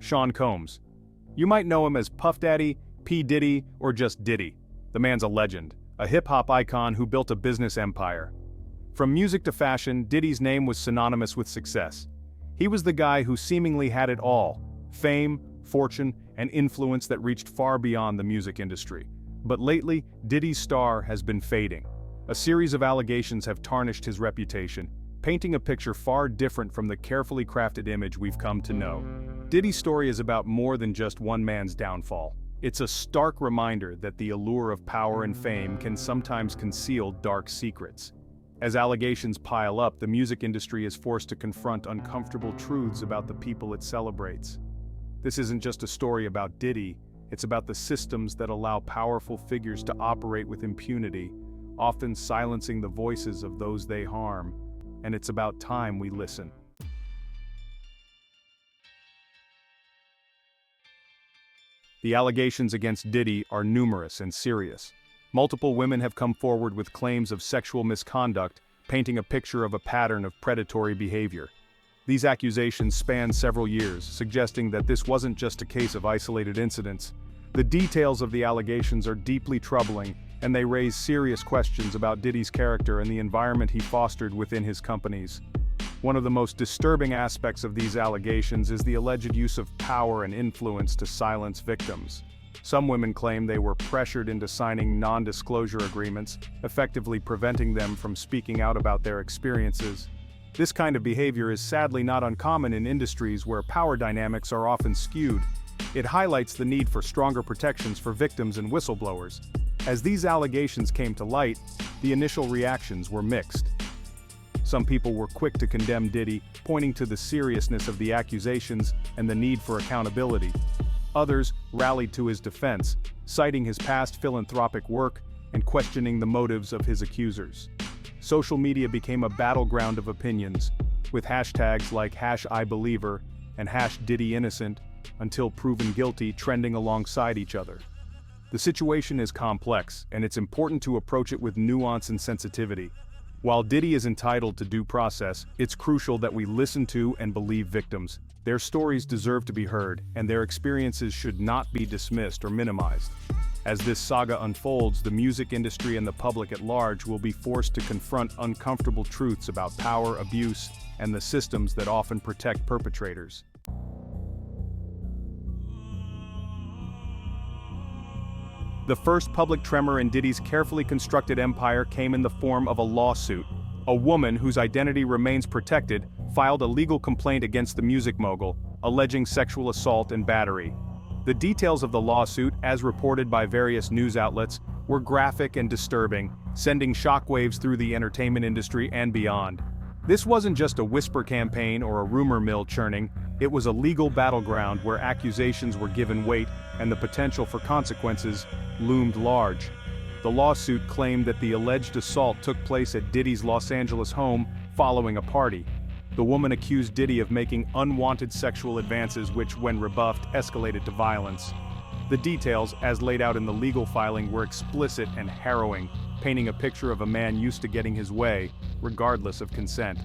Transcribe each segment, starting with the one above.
Sean Combs. You might know him as Puff Daddy, P. Diddy, or just Diddy. The man's a legend, a hip-hop icon who built a business empire. From music to fashion, Diddy's name was synonymous with success. He was the guy who seemingly had it all: fame, fortune, and influence that reached far beyond the music industry. But lately, Diddy's star has been fading. A series of allegations have tarnished his reputation, painting a picture far different from the carefully crafted image we've come to know. Diddy's story is about more than just one man's downfall. It's a stark reminder that the allure of power and fame can sometimes conceal dark secrets. As allegations pile up, the music industry is forced to confront uncomfortable truths about the people it celebrates. This isn't just a story about Diddy, it's about the systems that allow powerful figures to operate with impunity, often silencing the voices of those they harm. And it's about time we listen. The allegations against Diddy are numerous and serious. Multiple women have come forward with claims of sexual misconduct, painting a picture of a pattern of predatory behavior. These accusations span several years, suggesting that this wasn't just a case of isolated incidents. The details of the allegations are deeply troubling, and they raise serious questions about Diddy's character and the environment he fostered within his companies. One of the most disturbing aspects of these allegations is the alleged use of power and influence to silence victims. Some women claim they were pressured into signing non-disclosure agreements, effectively preventing them from speaking out about their experiences. This kind of behavior is sadly not uncommon in industries where power dynamics are often skewed. It highlights the need for stronger protections for victims and whistleblowers. As these allegations came to light, the initial reactions were mixed. Some people were quick to condemn Diddy, pointing to the seriousness of the accusations and the need for accountability. Others rallied to his defense, citing his past philanthropic work and questioning the motives of his accusers. Social media became a battleground of opinions, with hashtags like #IBeliever and #DiddyInnocent until proven guilty trending alongside each other. The situation is complex, and it's important to approach it with nuance and sensitivity. While Diddy is entitled to due process, it's crucial that we listen to and believe victims. Their stories deserve to be heard, and their experiences should not be dismissed or minimized. As this saga unfolds, the music industry and the public at large will be forced to confront uncomfortable truths about power, abuse, and the systems that often protect perpetrators. The first public tremor in Diddy's carefully constructed empire came in the form of a lawsuit. A woman whose identity remains protected filed a legal complaint against the music mogul, alleging sexual assault and battery. The details of the lawsuit, as reported by various news outlets, were graphic and disturbing, sending shockwaves through the entertainment industry and beyond. This wasn't just a whisper campaign or a rumor mill churning, it was a legal battleground where accusations were given weight and the potential for consequences loomed large. The lawsuit claimed that the alleged assault took place at Diddy's Los Angeles home following a party. The woman accused Diddy of making unwanted sexual advances which, when rebuffed, escalated to violence. The details, as laid out in the legal filing, were explicit and harrowing, painting a picture of a man used to getting his way, regardless of consent.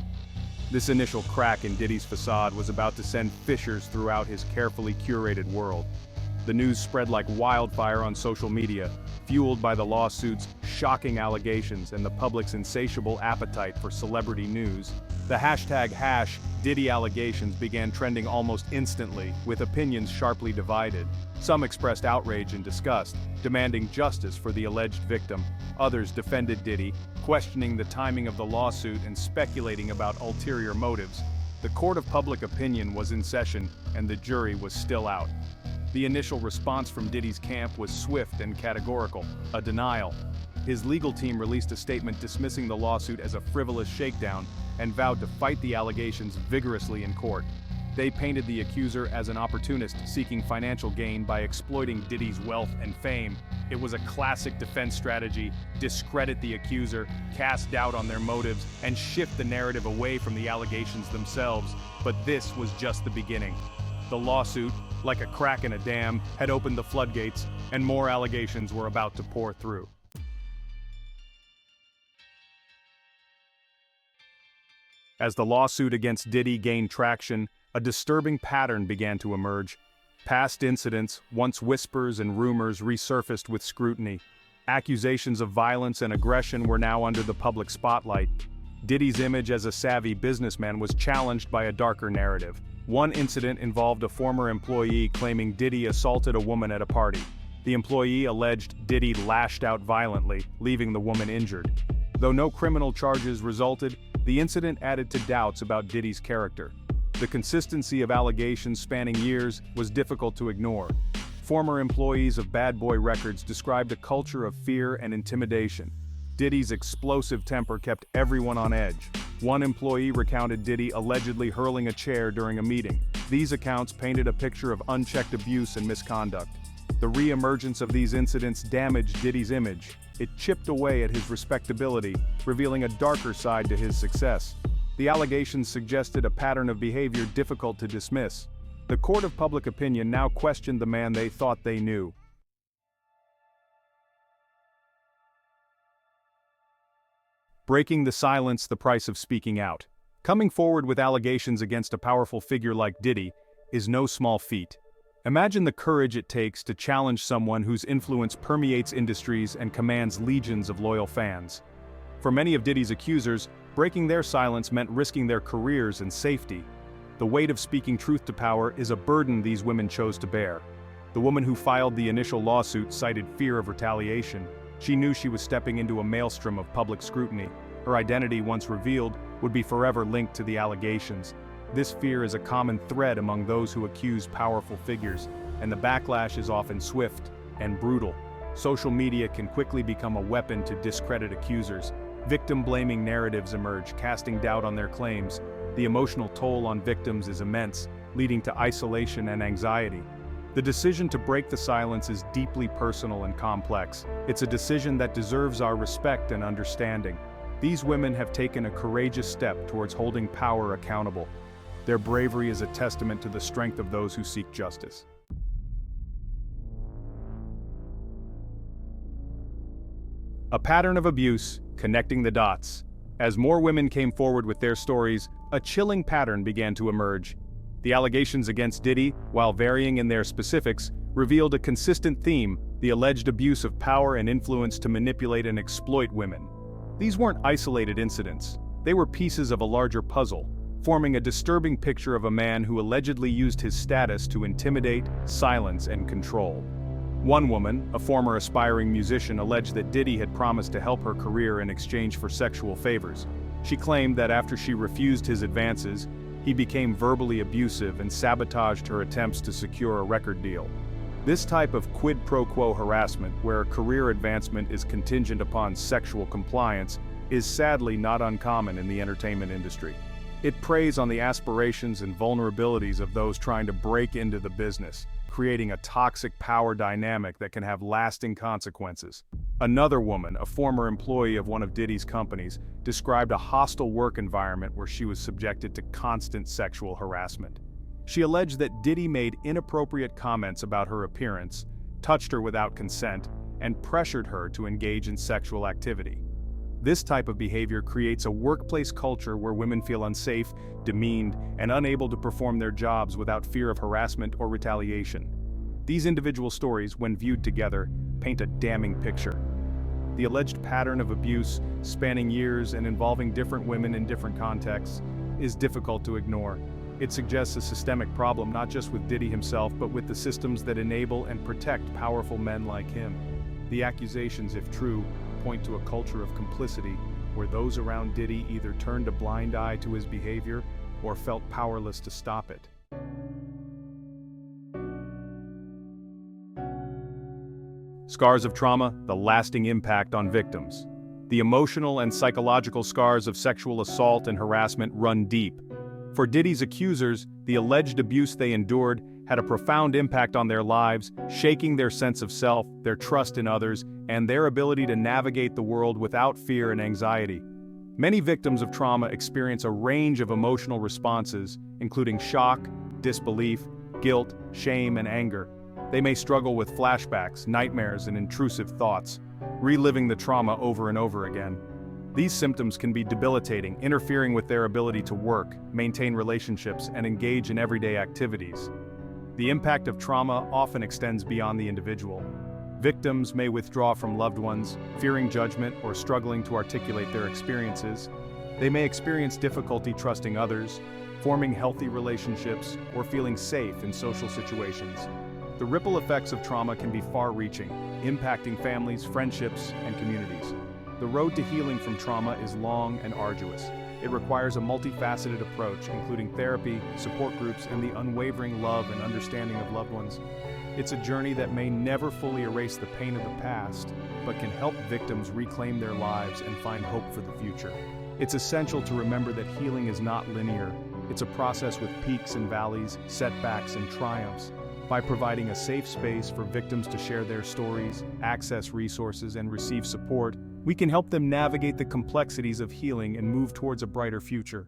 This initial crack in Diddy's facade was about to send fissures throughout his carefully curated world. The news spread like wildfire on social media, fueled by the lawsuit's shocking allegations and the public's insatiable appetite for celebrity news. The #DiddyAllegations began trending almost instantly, with opinions sharply divided. Some expressed outrage and disgust, demanding justice for the alleged victim. Others defended Diddy, questioning the timing of the lawsuit and speculating about ulterior motives. The court of public opinion was in session, and the jury was still out. The initial response from Diddy's camp was swift and categorical, a denial. His legal team released a statement dismissing the lawsuit as a frivolous shakedown and vowed to fight the allegations vigorously in court. They painted the accuser as an opportunist seeking financial gain by exploiting Diddy's wealth and fame. It was a classic defense strategy: discredit the accuser, cast doubt on their motives, and shift the narrative away from the allegations themselves. But this was just the beginning. The lawsuit, like a crack in a dam, had opened the floodgates, and more allegations were about to pour through. As the lawsuit against Diddy gained traction, a disturbing pattern began to emerge. Past incidents, once whispers and rumors, resurfaced with scrutiny. Accusations of violence and aggression were now under the public spotlight. Diddy's image as a savvy businessman was challenged by a darker narrative. One incident involved a former employee claiming Diddy assaulted a woman at a party. The employee alleged Diddy lashed out violently, leaving the woman injured. Though no criminal charges resulted, the incident added to doubts about Diddy's character. The consistency of allegations spanning years was difficult to ignore. Former employees of Bad Boy Records described a culture of fear and intimidation. Diddy's explosive temper kept everyone on edge. One employee recounted Diddy allegedly hurling a chair during a meeting. These accounts painted a picture of unchecked abuse and misconduct. The re-emergence of these incidents damaged Diddy's image. It chipped away at his respectability, revealing a darker side to his success. The allegations suggested a pattern of behavior difficult to dismiss. The court of public opinion now questioned the man they thought they knew. Breaking the silence, the price of speaking out. Coming forward with allegations against a powerful figure like Diddy is no small feat. Imagine the courage it takes to challenge someone whose influence permeates industries and commands legions of loyal fans. For many of Diddy's accusers, breaking their silence meant risking their careers and safety. The weight of speaking truth to power is a burden these women chose to bear. The woman who filed the initial lawsuit cited fear of retaliation. She knew she was stepping into a maelstrom of public scrutiny. Her identity, once revealed, would be forever linked to the allegations. This fear is a common thread among those who accuse powerful figures, and the backlash is often swift and brutal. Social media can quickly become a weapon to discredit accusers. Victim-blaming narratives emerge, casting doubt on their claims. The emotional toll on victims is immense, leading to isolation and anxiety. The decision to break the silence is deeply personal and complex. It's a decision that deserves our respect and understanding. These women have taken a courageous step towards holding power accountable. Their bravery is a testament to the strength of those who seek justice. A pattern of abuse, connecting the dots. As more women came forward with their stories, a chilling pattern began to emerge. The allegations against Diddy, while varying in their specifics, revealed a consistent theme: the alleged abuse of power and influence to manipulate and exploit women. These weren't isolated incidents. They were pieces of a larger puzzle, forming a disturbing picture of a man who allegedly used his status to intimidate, silence, and control. One woman, a former aspiring musician, alleged that Diddy had promised to help her career in exchange for sexual favors. She claimed that after she refused his advances, he became verbally abusive and sabotaged her attempts to secure a record deal. This type of quid pro quo harassment, where career advancement is contingent upon sexual compliance, is sadly not uncommon in the entertainment industry. It preys on the aspirations and vulnerabilities of those trying to break into the business, creating a toxic power dynamic that can have lasting consequences. Another woman, a former employee of one of Diddy's companies, described a hostile work environment where she was subjected to constant sexual harassment. She alleged that Diddy made inappropriate comments about her appearance, touched her without consent, and pressured her to engage in sexual activity. This type of behavior creates a workplace culture where women feel unsafe, demeaned, and unable to perform their jobs without fear of harassment or retaliation. These individual stories, when viewed together, paint a damning picture. The alleged pattern of abuse, spanning years and involving different women in different contexts, is difficult to ignore. It suggests a systemic problem not just with Diddy himself, but with the systems that enable and protect powerful men like him. The accusations, if true, point to a culture of complicity, where those around Diddy either turned a blind eye to his behavior or felt powerless to stop it. Scars of trauma, the lasting impact on victims. The emotional and psychological scars of sexual assault and harassment run deep. For Diddy's accusers, the alleged abuse they endured had a profound impact on their lives, shaking their sense of self, their trust in others, and their ability to navigate the world without fear and anxiety. Many victims of trauma experience a range of emotional responses, including shock, disbelief, guilt, shame, and anger. They may struggle with flashbacks, nightmares, and intrusive thoughts, reliving the trauma over and over again. These symptoms can be debilitating, interfering with their ability to work, maintain relationships, and engage in everyday activities. The impact of trauma often extends beyond the individual. Victims may withdraw from loved ones, fearing judgment or struggling to articulate their experiences. They may experience difficulty trusting others, forming healthy relationships, or feeling safe in social situations. The ripple effects of trauma can be far-reaching, impacting families, friendships, and communities. The road to healing from trauma is long and arduous. It requires a multifaceted approach, including therapy, support groups, and the unwavering love and understanding of loved ones. It's a journey that may never fully erase the pain of the past, but can help victims reclaim their lives and find hope for the future. It's essential to remember that healing is not linear. It's a process with peaks and valleys, setbacks and triumphs. By providing a safe space for victims to share their stories, access resources, and receive support, we can help them navigate the complexities of healing and move towards a brighter future.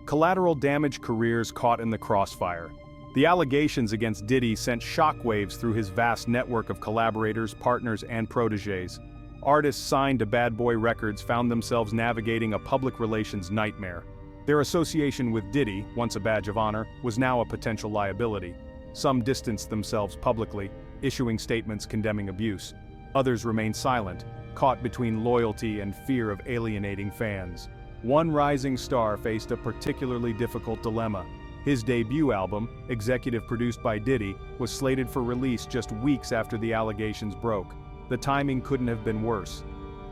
Collateral damage careers caught in the crossfire. The allegations against Diddy sent shockwaves through his vast network of collaborators, partners, and protégés. Artists signed to Bad Boy Records found themselves navigating a public relations nightmare. Their association with Diddy, once a badge of honor, was now a potential liability. Some distanced themselves publicly, issuing statements condemning abuse. Others remained silent, caught between loyalty and fear of alienating fans. One rising star faced a particularly difficult dilemma. His debut album, executive produced by Diddy, was slated for release just weeks after the allegations broke. The timing couldn't have been worse.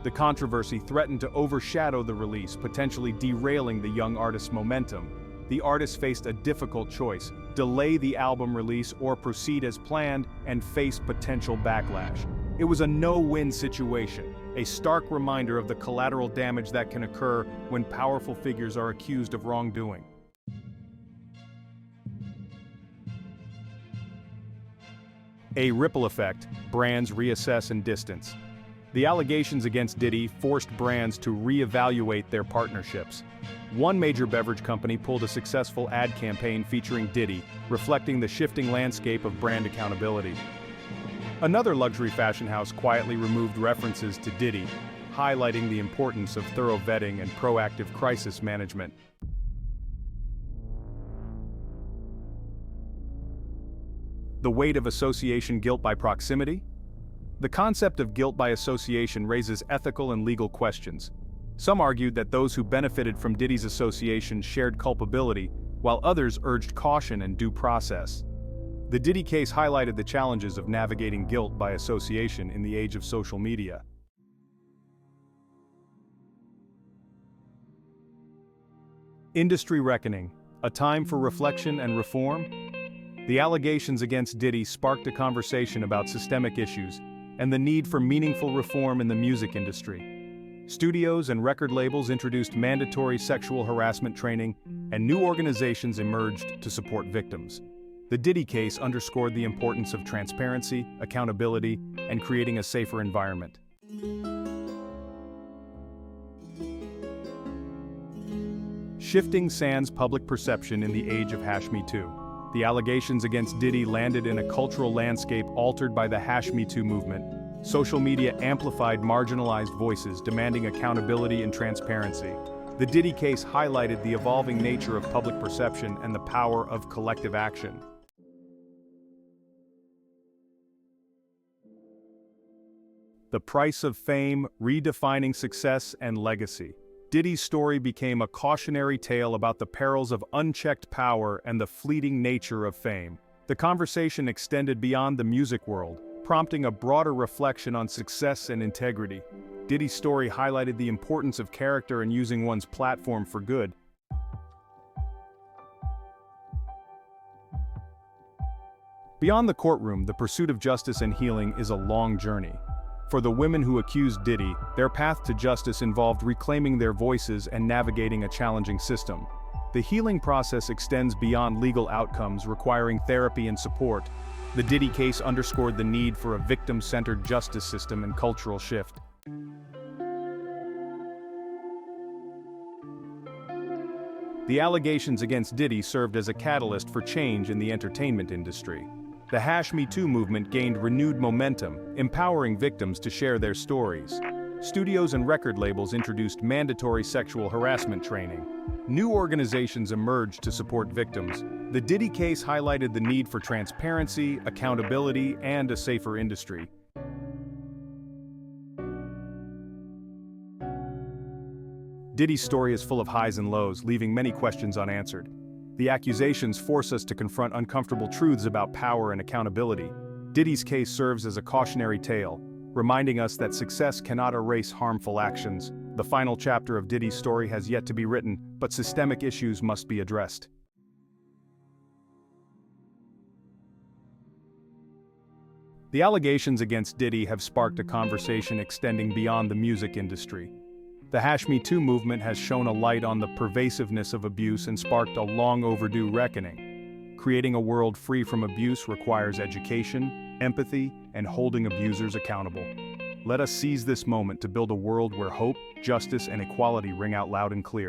The controversy threatened to overshadow the release, potentially derailing the young artist's momentum. The artist faced a difficult choice: delay the album release or proceed as planned and face potential backlash. It was a no-win situation, a stark reminder of the collateral damage that can occur when powerful figures are accused of wrongdoing. A ripple effect: brands reassess and distance. The allegations against Diddy forced brands to reevaluate their partnerships. One major beverage company pulled a successful ad campaign featuring Diddy, reflecting the shifting landscape of brand accountability. Another luxury fashion house quietly removed references to Diddy, highlighting the importance of thorough vetting and proactive crisis management. The weight of association guilt by proximity? The concept of guilt by association raises ethical and legal questions. Some argued that those who benefited from Diddy's association shared culpability, while others urged caution and due process. The Diddy case highlighted the challenges of navigating guilt by association in the age of social media. Industry reckoning: a time for reflection and reform? The allegations against Diddy sparked a conversation about systemic issues and the need for meaningful reform in the music industry. Studios and record labels introduced mandatory sexual harassment training, and new organizations emerged to support victims. The Diddy case underscored the importance of transparency, accountability, and creating a safer environment. Shifting sands public perception in the age of #MeToo. The allegations against Diddy landed in a cultural landscape altered by the #MeToo movement. Social media amplified marginalized voices, demanding accountability and transparency. The Diddy case highlighted the evolving nature of public perception and the power of collective action. The price of fame: redefining success and legacy. Diddy's story became a cautionary tale about the perils of unchecked power and the fleeting nature of fame. The conversation extended beyond the music world, prompting a broader reflection on success and integrity. Diddy's story highlighted the importance of character and using one's platform for good. Beyond the courtroom, the pursuit of justice and healing is a long journey. For the women who accused Diddy, their path to justice involved reclaiming their voices and navigating a challenging system. The healing process extends beyond legal outcomes, requiring therapy and support. The Diddy case underscored the need for a victim-centered justice system and cultural shift. The allegations against Diddy served as a catalyst for change in the entertainment industry. The #MeToo movement gained renewed momentum, empowering victims to share their stories. studios and record labels introduced mandatory sexual harassment training. New organizations emerged to support victims. The Diddy case highlighted the need for transparency, accountability, and a safer industry. Diddy's story is full of highs and lows, leaving many questions unanswered. The accusations force us to confront uncomfortable truths about power and accountability. Diddy's case serves as a cautionary tale, reminding us that success cannot erase harmful actions. The final chapter of Diddy's story has yet to be written, but systemic issues must be addressed. The allegations against Diddy have sparked a conversation extending beyond the music industry. The #MeToo movement has shone a light on the pervasiveness of abuse and sparked a long-overdue reckoning. Creating a world free from abuse requires education, empathy, and holding abusers accountable. Let us seize this moment to build a world where hope, justice, and equality ring out loud and clear.